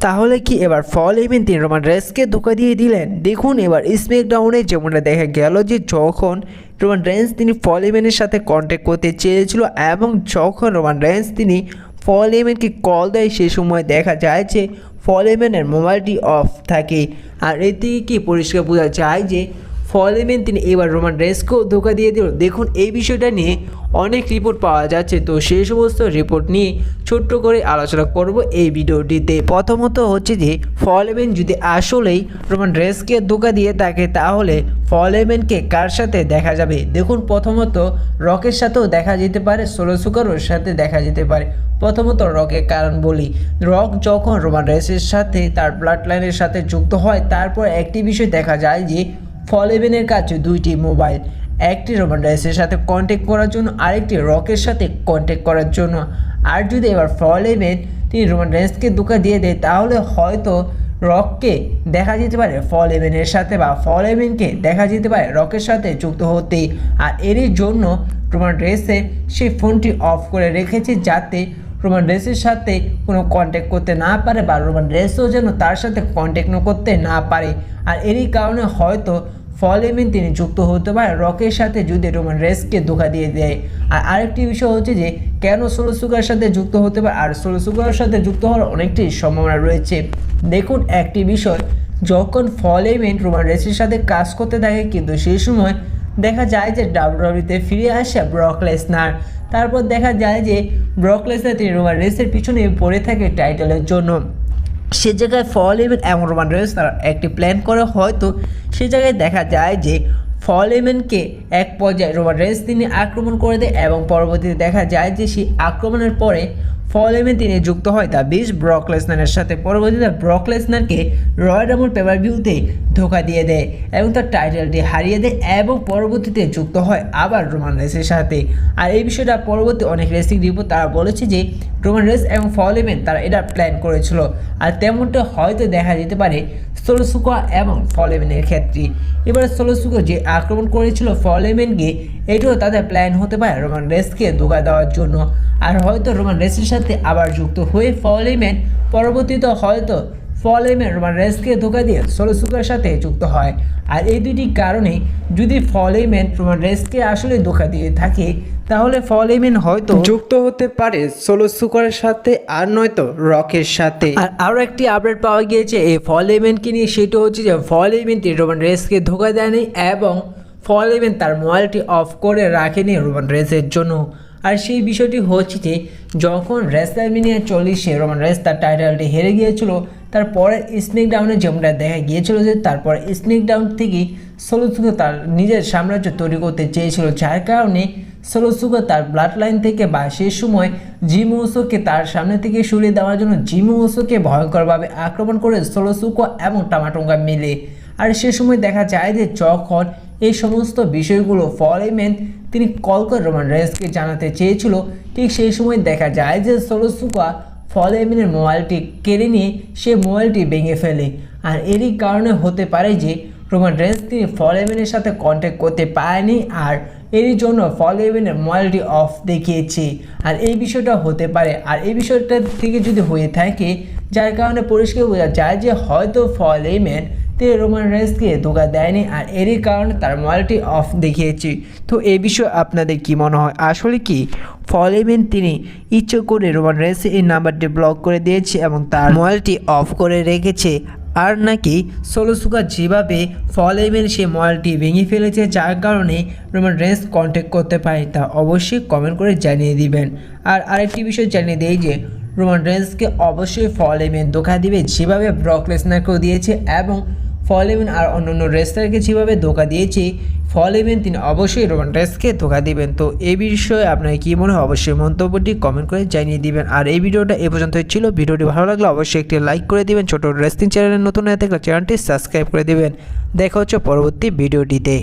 তাহলে কি এবার ফল ইভেন তিনি রোমান রেন্সকে ধোকা দিয়ে দিলেন? দেখুন এবার স্ম্যাকডাউনে যেমনটা দেখা গেল যে যখন রোমান রেন্স তিনি ফল ইভেনের সাথে কন্ট্যাক্ট করতে চেয়েছিল এবং যখন রোমান রেন্স তিনি ফল ইভেনকে কল দেয় সে সময় দেখা যায় যে ফল ইভেনের মোবাইলটি অফ থাকে। আর এর থেকে কি পরিষ্কার বোঝা যায় যে ফল ইভেন তিনি এবার রোমান রেন্সকেও ধোকা দিয়ে দিল। দেখুন এই বিষয়টা নিয়ে অনেক রিপোর্ট পাওয়া যাচ্ছে, তো সেই সমস্ত রিপোর্ট নিয়ে ছোট্ট করে আলোচনা করব এই ভিডিওটিতে। প্রথমত হচ্ছে যে ফল ইভেন যদি আসলেই রোমান রেন্সকে ধোকা দিয়ে থাকে তাহলে ফল ইভেনকে কার সাথে দেখা যাবে? দেখুন প্রথমত রকের সাথেও দেখা যেতে পারে, সোলো সিকারের সাথে দেখা যেতে পারে। প্রথমত রকের কারণ বলি, রক যখন রোমান রেন্সের সাথে তার ব্লাড লাইনের সাথে যুক্ত হয় তারপর একটি বিষয় দেখা যায় যে ফল ইভেনের কাছে দুইটি মোবাইল, একটি রোমান রেন্সের সাথে কন্ট্যাক্ট করার জন্য আরেকটি রকের সাথে কন্ট্যাক্ট করার জন্য। আর যদি এবার ফল ইভেন তিনি রোমান রেন্সকে ধোকা দিয়ে দেয় তাহলে হয়তো রককে দেখা যেতে পারে ফল ইভেনের সাথে বা ফল ইভেনকে দেখা যেতে পারে রকের সাথে যুক্ত হতেই। আর এরই জন্য রোমান রেন্সে সেই ফোনটি অফ করে রেখেছে যাতে রোমান রেন্সের সাথে কোনো কন্ট্যাক্ট করতে না পারে বা রোমান রেন্সও যেন তার সাথে কন্ট্যাক্ট করতে না পারে। আর এরই কারণে হয়তো ফল ইভেন তিনি যুক্ত হতে পারে রকের সাথে যদি রোমান রেন্সকে ধোকা দিয়ে দেয়। আর আরেকটি বিষয় হচ্ছে যে কেন সোলো সিকারের সাথে যুক্ত হতে পারে, আর সোলো সিকারের সাথে যুক্ত হওয়ার অনেকটি সম্ভাবনা রয়েছে। দেখুন একটি বিষয়, যখন ফল ইভেন রোমান রেন্সের সাথে কাজ করতে থাকে কিন্তু সেই সময় দেখা যায় যে ডাব্লিউডাব্লিউতে ফিরে আসে ব্রক লেসনার। তারপর দেখা যায় যে ব্রক লেসনার তিনি রোমান রেন্সের পিছনে পড়ে থাকে টাইটেলের জন্য। সে জায়গায় ফল ইভেন এবং রোমান রেন্স তারা একটি প্ল্যান করে, হয়তো সে জায়গায় দেখা যায় যে ফল ইভেনকে এক পর্যায়ে রোমান রেন্স তিনি আক্রমণ করে দেয় এবং পরবর্তীতে দেখা যায় যে সেই আক্রমণের পরে ফল ইভেন তিনি যুক্ত হয় তা ব্রক লেসনারের সাথে। পরবর্তীতে ব্রক লেসনারকে রয়্যাল রাম্বল পেপার ভিউতে ধোকা দিয়ে দেয় এবং তার টাইটেলটি হারিয়ে দেয় এবং পরবর্তীতে যুক্ত হয় আবার রোমান রেন্সের সাথে। আর এই বিষয়টা পরবর্তী অনেক রেসিং রিপোর্ট তারা বলেছে যে রোমান রেন্স এবং ফল ইভেন তারা এটা প্ল্যান করেছিল। আর তেমনটা হয়তো দেখা যেতে পারে সোলো সিকার এবং ফল ইভেনের ক্ষেত্রে। এবারে সোলো সিকার যে আক্রমণ করেছিল ফল ইভেনকে, এটাও তাদের প্ল্যান হতে পারে রোমান রেন্সকে ধোকা দেওয়ার জন্য। আর হয়তো রোমান রেন্সের সাথে আবার যুক্ত হয়ে ফল ইভেন পরবর্তীতে হয়তো ফল ইভেন রোমান রেন্সকে ধোকা দিয়ে সোলো সিকারের সাথে যুক্ত হয়। আর এই দুইটি কারণে যদি ফল ইভেন রোমান রেন্সকে আসলে ধোকা দিয়ে থাকে তাহলে ফল ইভেন হয়তো যুক্ত হতে পারে সোলো সিকারের সাথে আর নয়তো রকের সাথে। আর আরও একটি আপডেট পাওয়া গিয়েছে এই ফল ইভেনকে নিয়ে, সেটা হচ্ছে যে ফল ইভেন রোমান রেন্সকে ধোকা দেয়নি এবং ফল ইভেন তার মোবাইলটি অফ করে রাখেনি রোমান রেন্সের জন্য। আর সেই বিষয়টি হচ্ছে যে যখন রেসলম্যানিয়া 40 রোমান রেন্স তার টাইটেলটি হেরে গিয়েছিল তারপরে স্ম্যাকডাউনে যেমনটা দেখা গিয়েছিল যে তারপরে স্ম্যাকডাউন থেকে সোলো সিকার তার নিজের সাম্রাজ্য তৈরি করতে চেয়েছিল, যার কারণে সোলো সিকার তার ব্লাড লাইন থেকে বা সেই সময় জিমি উসোকে তার সামনে থেকে সরিয়ে দেওয়ার জন্য জিমি উসোকে ভয়ঙ্করভাবে আক্রমণ করে সোলো সিকার এবং টামাটোঙ্গা মিলে। আর সে সময় দেখা যায় যে যখন এই সমস্ত বিষয়গুলো ফল ইভেন তিনি কল করে রোমান রেন্সকে জানাতে চেয়েছিল, ঠিক সেই সময় দেখা যায় যে সোলো সিকার ফল ইভেনের মোবাইলটি কেড়ে নিয়ে সে মোবাইলটি ভেঙে ফেলে। আর এরই কারণে হতে পারে যে রোমান রেন্স তিনি ফল ইভেনের সাথে কন্ট্যাক্ট করতে পারেনি আর এরই জন্য ফল ইভেনের মোবাইলটি অফ দেখিয়েছে। আর এই বিষয়টা হতে পারে, আর এই বিষয়টা থেকে যদি হয়ে থাকে যার কারণে পরিষ্কার বোঝা যায় যে হয়তো ফল ইভেন তিনি রোমান রেন্সকে ধোকা দেয়নি আর এরই কারণে তার মোবাইলটি অফ দেখিয়েছে। তো এই বিষয়ে আপনাদের কি মনে হয়, আসলে কি ফল ইভেন তিনি ইচ্ছে করে রোমান রেন্সের এই নাম্বারটি ব্লক করে দিয়েছে এবং তার মোবাইলটি অফ করে রেখেছে, আর নাকি সোলো সিকার যেভাবে ফল ইভেন সে মোবাইলটি ভেঙে ফেলেছে যার কারণে রোমান রেন্স কন্ট্যাক্ট করতে পারে, তা অবশ্যই কমেন্ট করে জানিয়ে দিবেন। আর আরেকটি বিষয় জানিয়ে দেই যে রোমান রেন্সকে অবশ্যই ফল ইভেন ধোকা দিবে যেভাবে ব্রক লেসনারকেও দিয়েছে এবং ফল ইভেন আর অন্যান্য রেসলারকে যেভাবে ধোকা দিয়েছে ফল ইভেন তিনি অবশ্যই রোমান রেন্সকে ধোকা দিবেন। তো এই বিষয়ে আপনার কী মনে হয় অবশ্যই মন্তব্যটি কমেন্ট করে জানিয়ে দিবেন। আর এই ভিডিওটা এ পর্যন্তই ছিল। ভিডিওটি ভালো লাগলে অবশ্যই একটি লাইক করে দিবেন, ছোট রেসলিং চ্যানেলের নতুন হয়ে থাকলে চ্যানেলটি সাবস্ক্রাইব করে দিবেন। দেখা হচ্ছে পরবর্তী ভিডিওটিতে।